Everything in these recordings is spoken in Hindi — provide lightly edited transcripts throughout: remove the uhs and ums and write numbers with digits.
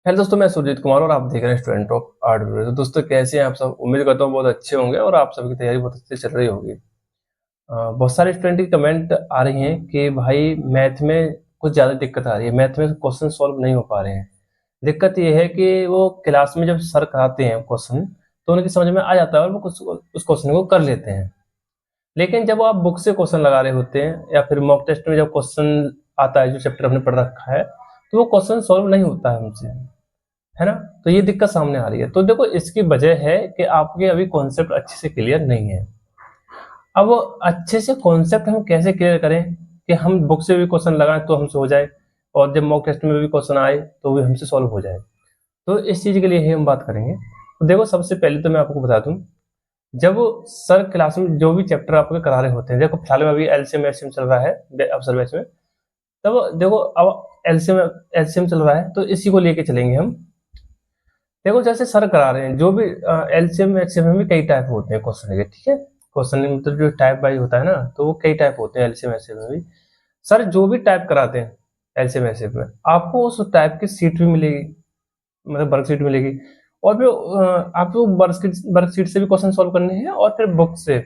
हेलो दोस्तों, मैं सुरजीत कुमार और आप देख रहे हैं स्टूडेंट ऑफ आर्ट ब्यूरो। तो दोस्तों कैसे हैं आप सब? उम्मीद करता हूँ बहुत अच्छे होंगे और आप सबकी तैयारी बहुत अच्छी चल रही होगी। बहुत सारे स्टूडेंट की कमेंट आ रही हैं कि भाई मैथ में कुछ ज़्यादा दिक्कत आ रही है, मैथ में क्वेश्चन सॉल्व नहीं हो पा रहे हैं। दिक्कत ये है कि वो क्लास में जब सर कराते हैं क्वेश्चन तो उनकी समझ में आ जाता है और वो कुछ उस क्वेश्चन को कर लेते हैं। लेकिन जब आप बुक से क्वेश्चन लगा रहे होते हैं या फिर मॉक टेस्ट में जब क्वेश्चन आता है जो चैप्टर हमने पढ़ रखा है, तो वो क्वेश्चन सॉल्व नहीं होता है हमसे, है ना? तो ये दिक्कत सामने आ रही है। तो देखो, इसकी वजह है कि आपके अभी कॉन्सेप्ट अच्छे से क्लियर नहीं है। अब अच्छे से कॉन्सेप्ट हम कैसे क्लियर करें कि हम बुक से भी क्वेश्चन लगाएं तो हमसे हो जाए और जब मॉक टेस्ट में भी क्वेश्चन आए तो भी हमसे सॉल्व हो जाए। तो इस चीज़ के लिए ही हम बात करेंगे। तो देखो, सबसे पहले तो मैं आपको बता दूं, जब सर क्लास में जो भी चैप्टर आपको करा रहे होते हैं, देखो फिलहाल में अभी एलसीएम एचसीएम चल रहा है अवसर बैच में। तब देखो, अब एलसीएम एचसीएम चल रहा है तो इसी को लेके चलेंगे हम। देखो, जैसे सर करा रहे हैं जो भी एलसीएम एचसीएम में भी कई टाइप होते हैं क्वेश्चन के, ठीक है? क्वेश्चन मतलब जो टाइप वाइज होता है ना, तो वो कई टाइप होते हैं एलसीएम एचसीएम में भी। सर जो भी टाइप कराते हैं एलसीएम एचसीएम में, आपको उस टाइप की सीट भी मिलेगी, मतलब वर्कशीट मिलेगी। और फिर आपको वर्कशीट से भी क्वेश्चन सॉल्व करने हैं और फिर बुक से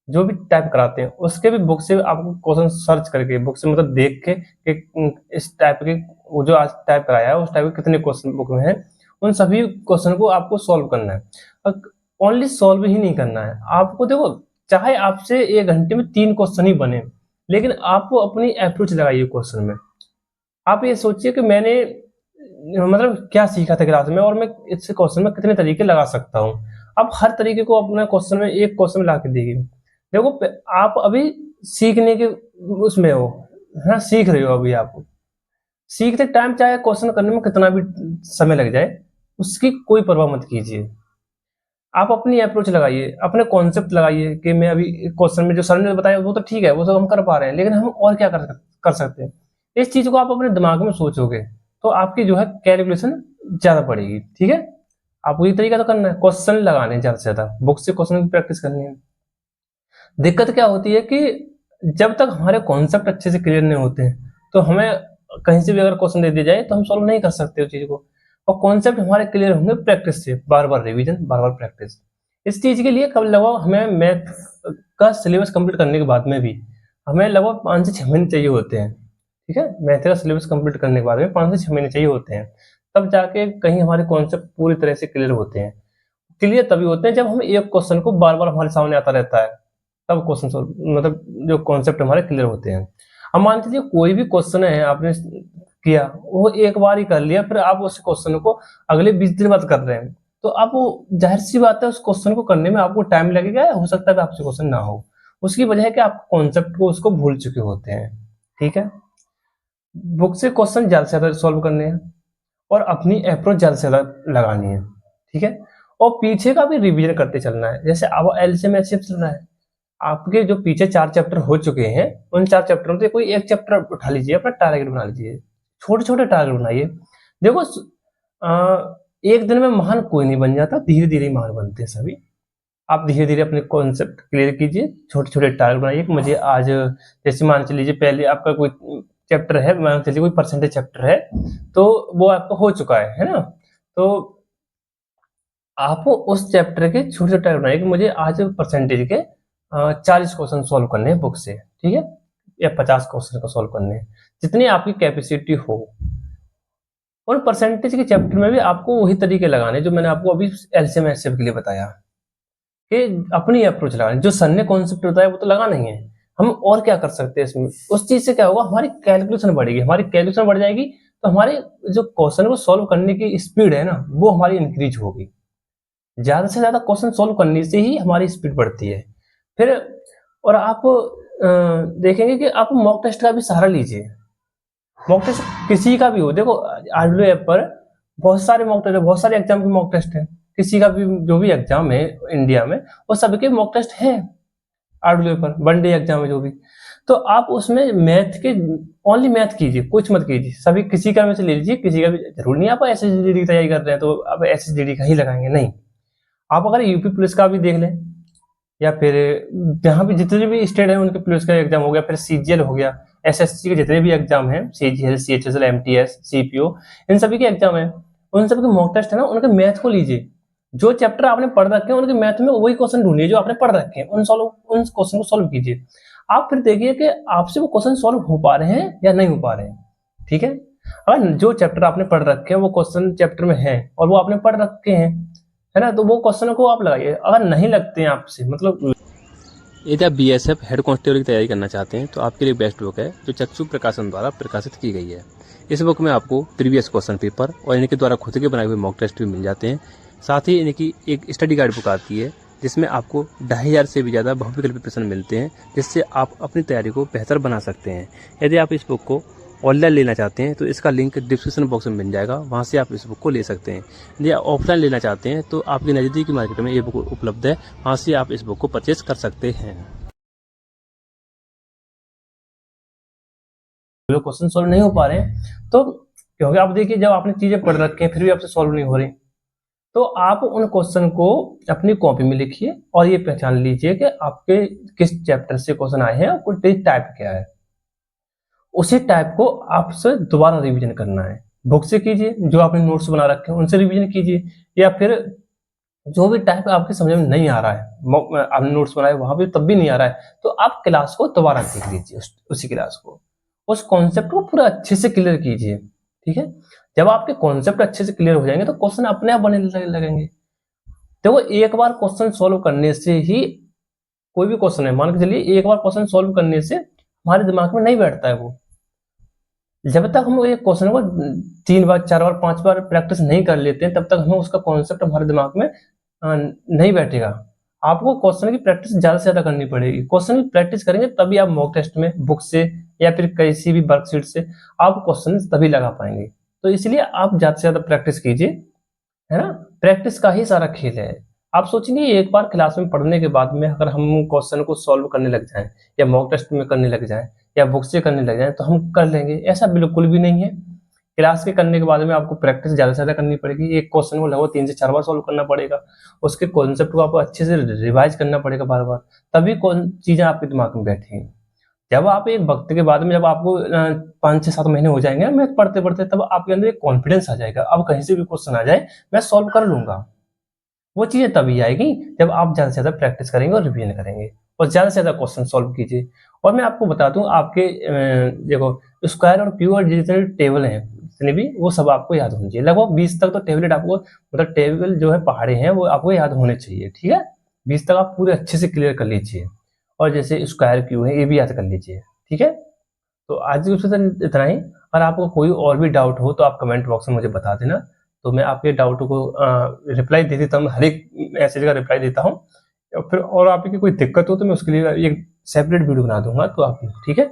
जो भी टाइप कराते हैं उसके भी बुक से आपको क्वेश्चन सर्च करके, बुक से मतलब देख के कि इस टाइप के वो जो आज टाइप कराया है उस टाइप के कितने क्वेश्चन बुक में है, उन सभी क्वेश्चन को आपको सॉल्व करना है। ओनली सॉल्व ही नहीं करना है आपको। देखो, चाहे आपसे 1 घंटे में 3 क्वेश्चन ही बने, लेकिन आपको अपनी अप्रोच लगाइए क्वेश्चन में। आप ये सोचिए कि मैंने मतलब क्या सीखा था क्लास में और मैं इस क्वेश्चन में कितने तरीके लगा सकता हूँ। आप हर तरीके को अपने क्वेश्चन में, एक क्वेश्चन में ला के देखिए। देखो, आप अभी सीखने के उसमें हो, है ना? सीख रहे हो अभी। आप सीखते टाइम चाहे क्वेश्चन करने में कितना भी समय लग जाए, उसकी कोई परवाह मत कीजिए। आप अपनी अप्रोच लगाइए, अपने कॉन्सेप्ट लगाइए कि मैं अभी क्वेश्चन में जो सर ने बताया वो तो ठीक है, वो सब हम कर पा रहे हैं, लेकिन हम और क्या कर सकते हैं। इस चीज को आप अपने दिमाग में सोचोगे तो आपकी जो है कैलकुलेशन ज्यादा पड़ेगी, ठीक है? आपको ये तरीका तो करना है, क्वेश्चन लगाने ज्यादा से ज्यादा, बुक से क्वेश्चन की प्रैक्टिस करनी है। दिक्कत क्या होती है कि जब तक हमारे कॉन्सेप्ट अच्छे से क्लियर नहीं होते हैं तो हमें कहीं से भी अगर क्वेश्चन दे दिया जाए तो हम सॉल्व नहीं कर सकते उस चीज को। और कॉन्सेप्ट हमारे क्लियर होंगे प्रैक्टिस से, बार बार रिवीजन, बार बार प्रैक्टिस। इस चीज के लिए कब लगभग हमें मैथ का सिलेबस कंप्लीट करने के बाद में भी हमें लगभग 5 से 6 महीने चाहिए होते हैं, ठीक है? मैथ का सिलेबस कंप्लीट करने के बाद में 5 से 6 महीने चाहिए होते हैं, तब जाके कहीं हमारे कॉन्सेप्ट पूरी तरह से क्लियर होते हैं। क्लियर तभी होते हैं जब हम एक क्वेश्चन को बार बार हमारे सामने आता रहता है, तब क्वेश्चन सॉल्व, मतलब जो कॉन्सेप्ट हमारे क्लियर होते हैं। अब मान लीजिए कोई भी क्वेश्चन है आपने किया, वो एक बार ही कर लिया, फिर आप उस क्वेश्चन को अगले 20 दिन बाद कर रहे हैं, तो आप वो जाहिर सी बात है उस क्वेश्चन को करने में आपको टाइम लगेगा, हो सकता है आपसे क्वेश्चन ना हो। उसकी वजह है कि आप कॉन्सेप्ट को उसको भूल चुके होते हैं, ठीक है? बुक से क्वेश्चन ज्यादा से ज्यादा सॉल्व करने हैं और अपनी अप्रोच ज्यादा से ज्यादा लगानी है, ठीक है? और पीछे का भी रिवीजन करते चलना है। जैसे अब एलसीएम एचसीएम चल रहा है, आपके जो पीछे 4 चैप्टर हो चुके हैं, उन 4 चैप्टर में से कोई एक चैप्टर उठा लीजिए, अपना टारगेट बना लीजिए, छोटे छोटे टारगेट बनाइए। देखो, एक दिन में महान कोई नहीं बन जाता, धीरे धीरे महान बनते हैं सभी। आप धीरे धीरे अपने कॉन्सेप्ट क्लियर कीजिए, छोटे छोटे टारगेट बनाइए कि मुझे आज, जैसे मान लीजिए पहले आपका कोई चैप्टर है, मान लीजिए कोई परसेंटेज चैप्टर है, तो वो आपका हो चुका है ना? तो आप उस चैप्टर के छोटे छोटे टारगेट बनाइए कि मुझे आज परसेंटेज के 40 क्वेश्चन सॉल्व करने हैं बुक से, ठीक है? या 50 क्वेश्चन को सॉल्व करने हैं, जितनी आपकी कैपेसिटी हो। और परसेंटेज के चैप्टर में भी आपको वही तरीके लगाने जो मैंने आपको अभी एलसीएम एचसीएम के लिए बताया, कि अपनी अप्रोच लगानी। जो सर ने कॉन्सेप्ट बताया वो तो लगाना ही है, हम और क्या कर सकते हैं इसमें? उस चीज से क्या होगा, हमारी कैलकुलेशन बढ़ेगी, हमारी कैलकुलेशन बढ़ जाएगी तो हमारे जो क्वेश्चन को सॉल्व करने की स्पीड है ना, वो हमारी इंक्रीज होगी। ज्यादा से ज्यादा क्वेश्चन सॉल्व करने से ही हमारी स्पीड बढ़ती है। फिर और आप देखेंगे कि आप मॉक टेस्ट का भी सहारा लीजिए। मॉक टेस्ट किसी का भी हो, देखो आर्डुलो ऐप पर बहुत सारे मॉक टेस्ट है, बहुत सारे एग्जाम के मॉक टेस्ट है। किसी का भी जो भी एग्जाम है इंडिया में, वो सबके मॉक टेस्ट है आर्डुलो पर, वन डे एग्जाम है जो भी। तो आप उसमें मैथ के ओनली मैथ कीजिए, कुछ मत कीजिए। सभी किसी का में से ले लीजिए, किसी का भी जरूर नहीं। आप एसएसजीडी की तैयारी कर रहे हैं तो आप एसएसजीडी का ही लगाएंगे, नहीं। आप अगर यूपी पुलिस का भी देख लें, या फिर जहाँ भी जितने भी स्टेट है उनके पुलिस का एग्जाम हो गया, फिर सीजीएल हो गया, एसएससी के जितने भी एग्जाम हैं, सीजीएल, सीएचएसएल, एमटीएस, सीपीओ, इन सभी के एग्जाम है। उन सबके मॉक टेस्ट है ना, उनके मैथ को लीजिए, जो चैप्टर आपने पढ़ रखे हैं उनके मैथ में वही क्वेश्चन ढूंढिए जो आपने पढ़ रखे हैं, उन क्वेश्चन को सॉल्व कीजिए। आप फिर देखिए कि आपसे वो क्वेश्चन सॉल्व हो पा रहे हैं या नहीं हो पा रहे हैं। ठीक है, अगर जो चैप्टर आपने पढ़ रखे हैं वो क्वेश्चन चैप्टर में है और वो आपने पढ़ रखे हैं, है ना, तो वो क्वेश्चन को आप लगाइए। अगर नहीं लगते हैं आपसे, मतलब यदि आप बीएसएफ हेड कांस्टेबल की तैयारी करना चाहते हैं तो आपके लिए बेस्ट बुक है जो चक्षु प्रकाशन द्वारा प्रकाशित की गई है। इस बुक में आपको प्रीवियस क्वेश्चन पेपर और इनके द्वारा खुद के बनाए हुए मॉक टेस्ट भी मिल जाते हैं। साथ ही इनकी एक स्टडी गाइड बुक आती है जिसमें आपको 2500 से भी ज़्यादा बहुविकल्पी प्रश्न मिलते हैं, जिससे आप अपनी तैयारी को बेहतर बना सकते हैं। यदि आप इस बुक को ऑनलाइन लेना चाहते हैं तो इसका लिंक डिस्क्रिप्शन बॉक्स में मिल जाएगा, वहाँ से आप इस बुक को ले सकते हैं। यदि आप ऑफलाइन लेना चाहते हैं तो आपके नज़दीकी मार्केट में ये बुक उपलब्ध है, वहाँ से आप इस बुक को परचेज कर सकते हैं। जो क्वेश्चन सॉल्व नहीं हो पा रहे हैं, तो क्योंकि आप देखिए जब आपने चीजें पढ़ रखी हैं फिर भी आपसे सॉल्व नहीं हो रही, तो आप उन क्वेश्चन को अपनी कॉपी में लिखिए और ये पहचान लीजिए कि आपके किस चैप्टर से क्वेश्चन आए हैं और टाइप क्या है। उसी टाइप को आपसे दोबारा रिवीजन करना है। बुक से कीजिए, जो आपने नोट्स बना रखे हैं उनसे रिवीजन कीजिए, या फिर जो भी टाइप आपके समझ में नहीं आ रहा है, आपने नोट्स बनाए वहां पे तब भी नहीं आ रहा है, तो आप क्लास को दोबारा देख लीजिए, उसी क्लास को, उस कॉन्सेप्ट को पूरा अच्छे से क्लियर कीजिए। ठीक है, जब आपके कॉन्सेप्ट अच्छे से क्लियर हो जाएंगे तो क्वेश्चन अपने आप बनने लगेंगे। तो एक बार क्वेश्चन सॉल्व करने से ही, कोई भी क्वेश्चन है, मान के चलिए एक बार क्वेश्चन सॉल्व करने से हमारे दिमाग में नहीं बैठता है वो, जब तक हम एक क्वेश्चन को 3 बार 4 बार 5 बार प्रैक्टिस नहीं कर लेते हैं तब तक हमें उसका कॉन्सेप्ट हमारे दिमाग में नहीं बैठेगा। आपको क्वेश्चन की प्रैक्टिस ज्यादा से ज्यादा करनी पड़ेगी। क्वेश्चन की प्रैक्टिस करेंगे तभी आप मॉक टेस्ट में बुक से या फिर किसी भी वर्कशीट से आप क्वेश्चन तभी लगा पाएंगे। तो इसलिए आप ज्यादा से ज्यादा प्रैक्टिस कीजिए, है ना, प्रैक्टिस का ही सारा खेल है। आप सोचेंगे एक बार क्लास में पढ़ने के बाद में अगर हम क्वेश्चन को सॉल्व करने लग जाएं या मॉक टेस्ट में करने लग जाएं या बुक से करने लग जाएं तो हम कर लेंगे, ऐसा बिल्कुल भी नहीं है। क्लास के करने के बाद में आपको प्रैक्टिस ज्यादा से ज्यादा करनी पड़ेगी। एक क्वेश्चन को लगभग 3 से 4 बार सॉल्व करना पड़ेगा, उसके कॉन्सेप्ट को आपको अच्छे से रिवाइज करना पड़ेगा बार बार, तभी कौन चीजें आपके दिमाग में बैठेंगी। जब आप एक वक्त के बाद में जब आपको 5 से 7 महीने हो जाएंगे मैथ पढ़ते पढ़ते, तब आपके अंदर एक कॉन्फिडेंस आ जाएगा, अब कहीं से भी क्वेश्चन आ जाए मैं सॉल्व कर लूंगा। वो चीजें तभी आएगी जब आप ज्यादा से ज्यादा प्रैक्टिस करेंगे और रिवीजन करेंगे और ज्यादा से ज्यादा क्वेश्चन सॉल्व कीजिए। और मैं आपको बता दूं, आपके देखो स्क्वायर और क्यू और जितने टेबल हैं जितने भी, वो सब आपको याद होने चाहिए। लगभग 20 तक तो टेबलेट आपको, मतलब टेबल जो है पहाड़े हैं वो आपको याद होने चाहिए। ठीक है, 20 तक आप पूरे अच्छे से क्लियर कर लीजिए, और जैसे स्क्वायर क्यू है ये भी याद कर लीजिए। ठीक है, तो आज की वीडियो इतना ही। अगर आपको कोई और भी डाउट हो तो आप कमेंट बॉक्स में मुझे बता देना, तो मैं आपके डाउट को रिप्लाई दे देता हूँ, हर एक मैसेज का रिप्लाई देता हूँ। फिर और आपकी कोई दिक्कत हो तो मैं उसके लिए एक सेपरेट वीडियो बना दूंगा, तो आप, ठीक है।